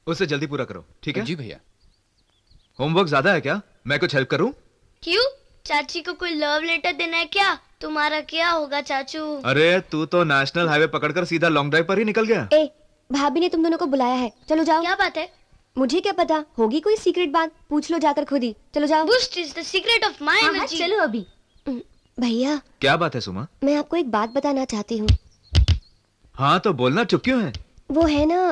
उसे जल्दी पूरा करो, ठीक है? जी भैया। होमवर्क ज्यादा है क्या? मैं कुछ हेल्प करूं? क्यों? चाची को कोई लव लेटर देना है क्या? तुम्हारा क्या होगा चाचू? अरे तू तो नेशनल हाईवे पकड़कर सीधा लॉन्ग ड्राइव पर ही निकल गया। ए, भाभी ने तुम दोनों को बुलाया है, चलो जाओ। क्या बात है? मुझे क्या पता, होगी कोई सीक्रेट बात, पूछ लो जाकर खुद ही। चलो जाओ। Boost is the secret of my energy. चलो अभी। भैया, क्या बात है सुमा? मैं आपको एक बात बताना चाहती हूँ। हाँ तो बोलना, चुप क्यों है? वो है ना,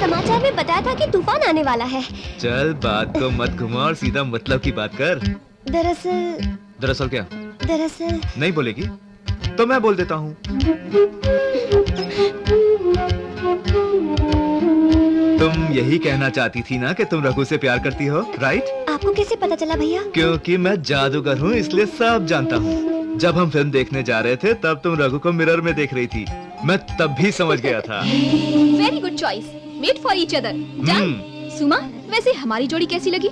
समाचार में बताया था कि तूफान आने वाला है। चल बात को मत घुमा और सीधा मतलब की बात कर। दरअसल क्या? दरअसल नहीं बोलेगी तो मैं बोल देता हूँ। तुम यही कहना चाहती थी ना कि तुम रघु से प्यार करती हो, राइट? आपको कैसे पता चला भैया? क्योंकि मैं जादूगर हूँ इसलिए सब जानता हूँ। जब हम फिल्म देखने जा रहे थे तब तुम रघु को मिरर में देख रही थी, मैं तब भी समझ गया था। Very good choice, made for each other. Suma, वैसे हमारी जोड़ी कैसी लगी?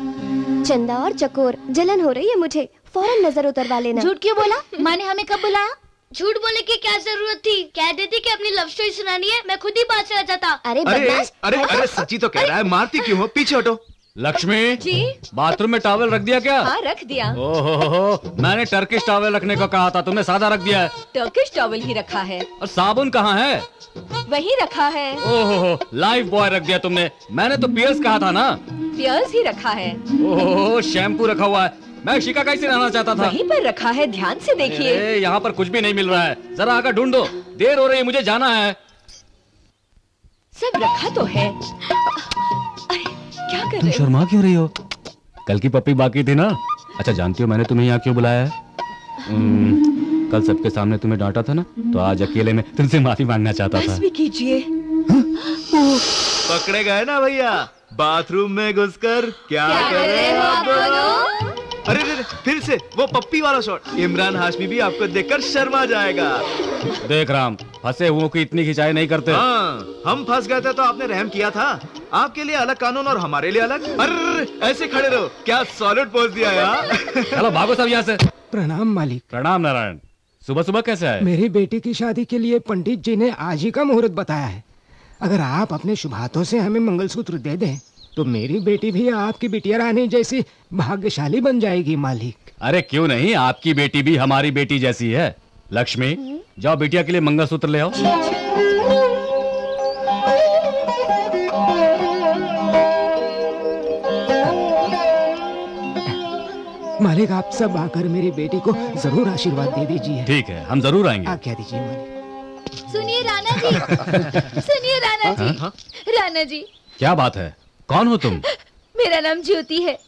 चंदा और चकोर, जलन हो रही है मुझे, फौरन नजर उतरवा लेना। झूठ क्यों बोला? माँ ने हमें कब बुलाया? झूठ बोलने की क्या जरूरत थी? कह देती कि अपनी लव स्टोरी सुनानी है, मैं खुद ही बात चला जाता। अरे अरे सच्ची तो कह रहा है, मारती क्यों हो? पीछे हटो। लक्ष्मी जी, बाथरूम में टॉवल रख दिया क्या? हाँ रख दिया। ओहो, मैंने टर्किश टॉवल रखने को कहा था, तुमने सादा रख दिया है। टर्किश टॉवल ही रखा है। और साबुन कहाँ है? वही रखा है। ओहो, लाइफ बॉय रख दिया तुमने, मैंने तो पियर्स कहा था ना। पियर्स ही रखा है। ओहो, शैम्पू रखा हुआ है, मैं शिकाकाई से रहना चाहता था। वहीं पर रखा है, ध्यान से देखिए। यहाँ पर कुछ भी नहीं मिल रहा है, जरा आकर ढूंढो, देर हो रही है, मुझे जाना है। सब रखा तो है। अरे क्या कर तुम रहे हो? शर्मा क्यों रही हो? कल की पप्पी बाकी थी ना। अच्छा जानती हो मैंने तुम्हें यहाँ क्यों बुलाया है? कल सबके सामने तुम्हें डांटा था ना, तो आज अकेले में तुमसे माफी मांगना चाहता था। बस भी कीजिए। पकड़े गए ना भैया, बाथरूम में घुसकर क्या कर रहे हो आप लोग? अरे फिर से वो पप्पी वाला शॉट। इमरान हाशमी भी आपको देखकर शर्मा जाएगा। देख राम, फंसे हुओं की इतनी खिंचाई नहीं करते। हाँ, हम फंस गए थे तो आपने रहम किया था। आपके लिए अलग कानून और हमारे लिए अलग। अरे ऐसे खड़े रहो, क्या सॉलिड पोज दिया यार। चलो भागो सब यहाँ से। प्रणाम मालिक। प्रणाम नारायण, सुबह सुबह कैसे आए? मेरी बेटी की शादी के लिए पंडित जी ने आज ही का मुहूर्त बताया है। अगर आप अपने शुभ हाथों से हमें मंगलसूत्र दे दें तो मेरी बेटी भी आपकी बिटिया रानी जैसी भाग्यशाली बन जाएगी मालिक। अरे क्यों नहीं, आपकी बेटी भी हमारी बेटी जैसी है। लक्ष्मी, जाओ बिटिया के लिए मंगलसूत्र ले आओ। मालिक आप सब आकर मेरी बेटी को जरूर आशीर्वाद दे दीजिए। ठीक है, हम जरूर आएंगे। आज्ञा दीजिए मालिक। सुनिए राणा जी। सुनिए राणा जी। राणा जी, क्या बात है, कौन हो तुम? मेरा नाम ज्योति है।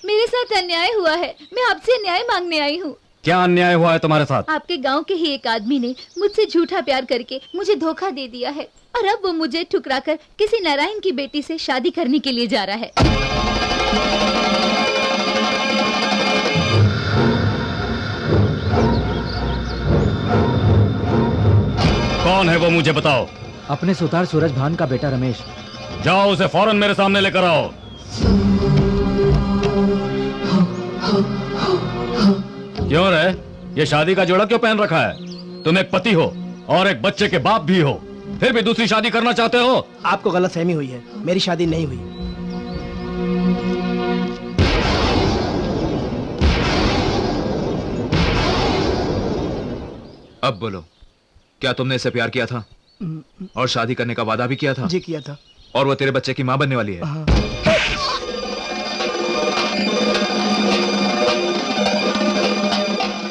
मेरे साथ अन्याय हुआ है, मैं आपसे न्याय मांगने आई हूँ। क्या अन्याय हुआ है तुम्हारे साथ? आपके गांव के ही एक आदमी ने मुझसे झूठा प्यार करके मुझे धोखा दे दिया है और अब वो मुझे ठुकराकर किसी नारायण की बेटी से शादी करने के लिए जा रहा है। कौन है वो, मुझे बताओ। अपने सुतार सूरज भान का बेटा रमेश। जाओ उसे फौरन मेरे सामने लेकर आओ। क्यों रे, ये शादी का जोड़ा क्यों पहन रखा है? तुम एक पति हो और एक बच्चे के बाप भी हो, फिर भी दूसरी शादी करना चाहते हो? आपको गलतफहमी हुई है, मेरी शादी नहीं हुई। अब बोलो, क्या तुमने इससे प्यार किया था और शादी करने का वादा भी किया था? जी किया था। और वो तेरे बच्चे की माँ बनने वाली है?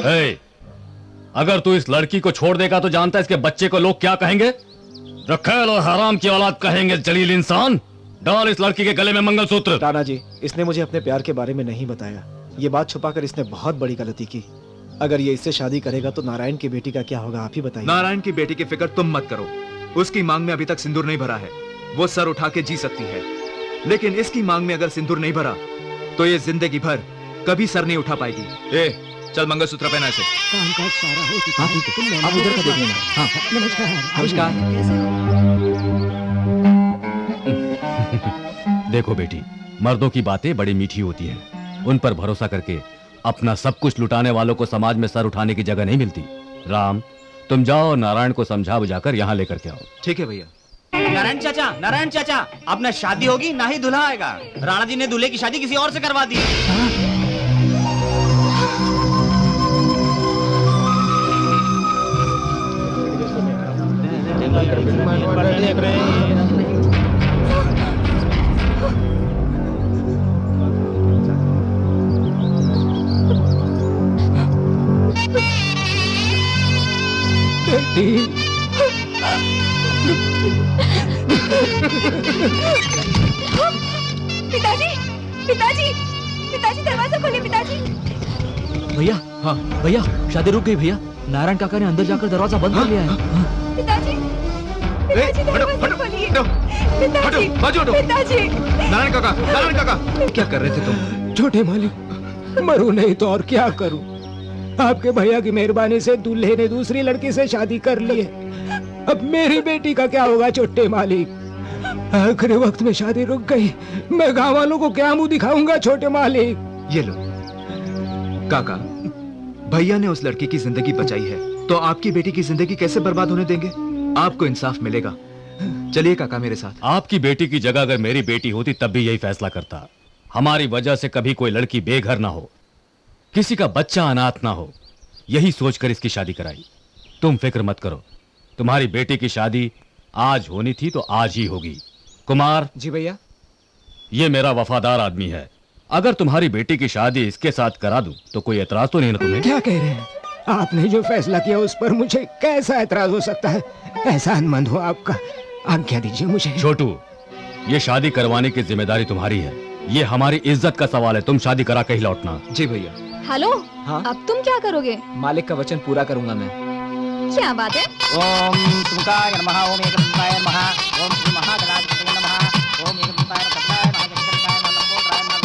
हे, अगर तू इस लड़की को छोड़ देगा तो जानता है इसके बच्चे को लोग क्या कहेंगे? रखेल और हराम की औलाद कहेंगे, जलील इंसान। डाल इस लड़की के गले में मंगलसूत्र। राणा जी, इसने मुझे अपने प्यार के बारे में नहीं बताया। ये बात छुपाकर इसने बहुत बड़ी गलती की। अगर ये इससे शादी करेगा तो नारायण की बेटी का क्या होगा, आप ही बताइए। नारायण की बेटी की फिक्र तुम मत करो। उसकी मांग में अभी तक सिंदूर नहीं भरा है, वो सर उठा के जी सकती है। लेकिन इसकी मांग में अगर सिंदूर नहीं भरा तो ये जिंदगी भर कभी सर नहीं उठा पाएगी। ए, चल मंगलसूत्र पहना इसे। कामकाज सारा हो चुका है। ठीक है, आप उधर का देख लेना। हाँ, नमस्कार। नमस्कार। देखो बेटी, मर्दों की बातें बड़ी मीठी होती हैं। उन पर भरोसा करके अपना सब कुछ लुटाने वालों को समाज में सर उठाने की जगह नहीं मिलती। राम, तुम जाओ और नारायण को समझा बुझाकर यहाँ लेकर के आओ। ठीक है भैया। नारायण चाचा, अब ना शादी होगी ना ही दूल्हा आएगा। राणा जी ने दूल्हे की शादी किसी और से करवा दी। पिताजी, पिताजी, पिताजी दरवाजा खोलिए पिताजी। भैया, हाँ भैया, शादी रुक गई भैया। नारायण काका ने अंदर जाकर दरवाजा बंद कर लिया है। पिताजी, पिताजी दरवाजा खोलिए। पिताजी, पिताजी। नारायण काका, क्या कर रहे थे तुम? छोटे मालिक, मरूं नहीं तो और क्या करूं? आपके भैया की मेहरबानी से दूल्हे ने दूसरी लड़की से शादी कर ली है। अब मेरी बेटी का क्या होगा छोटे मालिक? आखिरी वक्त में शादी रुक गई, मैं गांव वालों को क्या मुंह दिखाऊंगा छोटे मालिक? ये लो काका, भैया ने उस लड़की की जिंदगी बचाई है, तो आपकी बेटी की जिंदगी कैसे बर्बाद होने देंगे? आपको इंसाफ मिलेगा। चलिए काका मेरे साथ। आपकी बेटी की जगह अगर मेरी बेटी होती तब भी यही फैसला करता। हमारी वजह से कभी कोई लड़की बेघर ना हो, किसी का बच्चा अनाथ ना हो, यही सोचकर इसकी शादी कराई। तुम फिक्र मत करो, तुम्हारी बेटी की शादी आज होनी थी तो आज ही होगी। कुमार जी भैया। ये मेरा वफादार आदमी है, अगर तुम्हारी बेटी की शादी इसके साथ करा दूं तो कोई एतराज तो नहीं ना तुम्हें? क्या कह रहे हैं? आपने जो फैसला किया उस पर मुझे कैसा एतराज हो सकता है? एहसानमंद हो आपका, आज्ञा दीजिए मुझे। छोटू, ये शादी करवाने की जिम्मेदारी तुम्हारी है, ये हमारी इज्जत का सवाल है। तुम शादी करा के ही लौटना। जी भैया। हेलो, हाँ? अब तुम क्या करोगे? मालिक का वचन पूरा करूंगा मैं। क्या बात है? ओम सुमुखाय नमः, ओम एकदंताय नमः, ओम श्री महागणाधिपतये नमः, ओम एकदंताय नमः, महागणाधिपतये नमः, लंबोदराय नमः,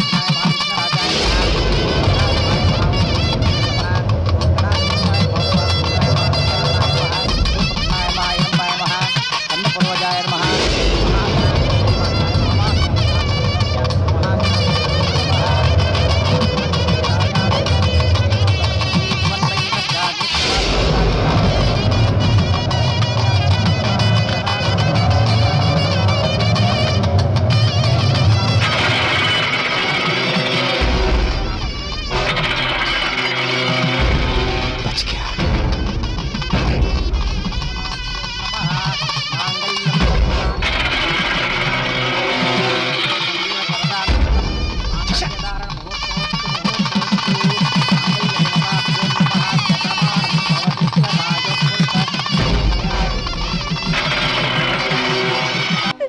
विष्णुराय नमः, अन्नपूर्वजाय नमः।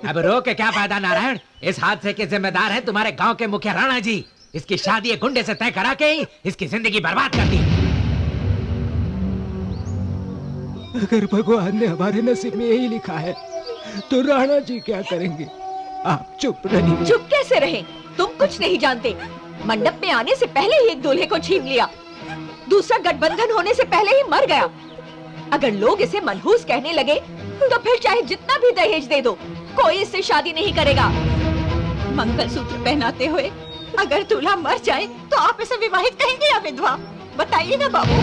अब रो के क्या फायदा नारायण? इस हादसे के जिम्मेदार है तुम्हारे गांव के मुखिया राणा जी। इसकी शादी एक गुंडे से तय करा के ही इसकी जिंदगी बर्बाद कर दी। अगर भगवान ने हमारे नसीब में यही लिखा है तो राणा जी क्या करेंगे? आप चुप रहिए। चुप कैसे रहे? तुम कुछ नहीं जानते। मंडप में आने से पहले ही एक दूल्हे को छीन लिया, दूसरा गठबंधन होने से पहले ही मर गया। अगर लोग इसे मनहूस कहने लगे तो फिर चाहे जितना भी दहेज दे दो, कोई इससे शादी नहीं करेगा। मंगलसूत्र पहनाते हुए अगर दूल्हा मर जाए तो आप इसे विवाहित कहेंगे या विधवा? बताइए ना बाबू।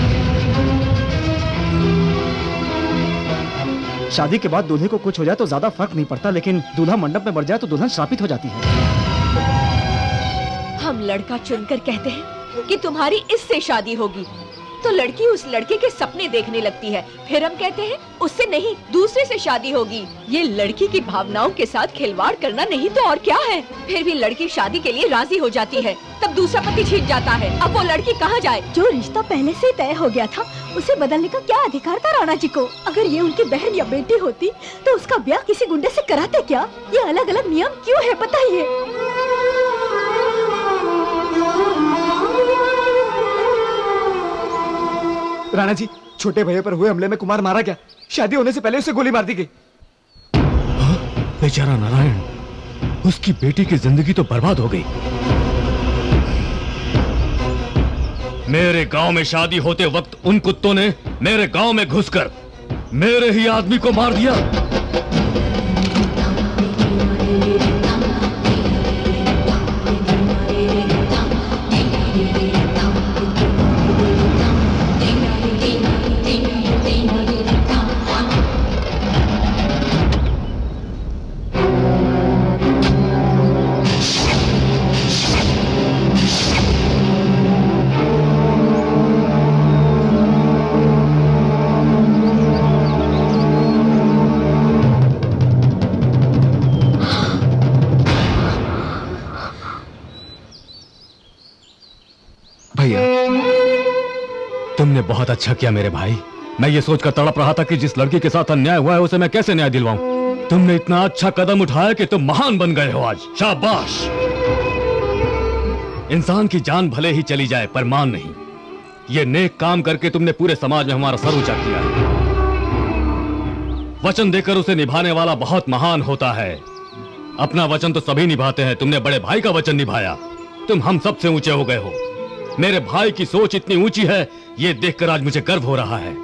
शादी के बाद दूल्हे को कुछ हो जाए तो ज्यादा फर्क नहीं पड़ता, लेकिन दूल्हा मंडप में मर जाए तो दुल्हन श्रापित हो जाती है। हम लड़का चुनकर कहते हैं कि तुम्हारी इससे शादी होगी, तो लड़की उस लड़के के सपने देखने लगती है। फिर हम कहते हैं उससे नहीं, दूसरे से शादी होगी। ये लड़की की भावनाओं के साथ खिलवाड़ करना नहीं तो और क्या है। फिर भी लड़की शादी के लिए राजी हो जाती है, तब दूसरा पति छीन जाता है। अब वो लड़की कहाँ जाए? जो रिश्ता पहले से तय हो गया था उसे बदलने का क्या अधिकार था राणा जी को? अगर ये उनकी बहन या बेटी होती तो उसका ब्याह किसी गुंडे से कराते क्या? ये अलग अलग नियम क्यों है बताइए? राणा जी, छोटे भैया पर हुए हमले में कुमार मारा गया। शादी होने से पहले उसे गोली मार दी गई। बेचारा नारायण, उसकी बेटी की जिंदगी तो बर्बाद हो गई। मेरे गांव में शादी होते वक्त उन कुत्तों ने मेरे गांव में घुसकर मेरे ही आदमी को मार दिया। तुमने बहुत अच्छा किया मेरे भाई। मैं ये सोचकर तड़प रहा था कि जिस लड़की के साथ अन्याय हुआ है उसे मैं कैसे न्याय दिलवाऊं। तुमने इतना अच्छा कदम उठाया कि तुम महान बन गए हो आज। शाबाश। इंसान की जान भले ही चली जाए पर मान नहीं। ये नेक काम करके तुमने पूरे समाज में हमारा सर ऊंचा किया है। वचन देकर उसे निभाने वाला बहुत महान होता है। अपना वचन तो सभी निभाते हैं, तुमने बड़े भाई का वचन निभाया। तुम हम सबसे ऊंचे हो गए हो। मेरे भाई की सोच इतनी ऊंची है, ये देखकर आज मुझे गर्व हो रहा है।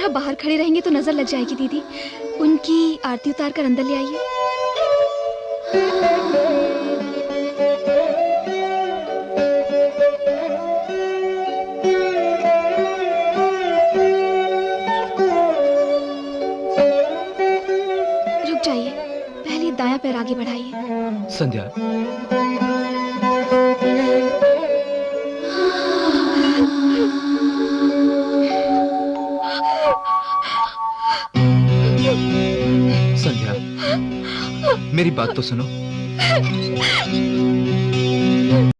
बाहर खड़े रहेंगे तो नजर लग जाएगी दीदी। उनकी आरती उतार कर अंदर ले आइए। रुक जाइए, पहले दायां पैर आगे बढ़ाइए। संध्या, संध्या, मेरी बात तो सुनो।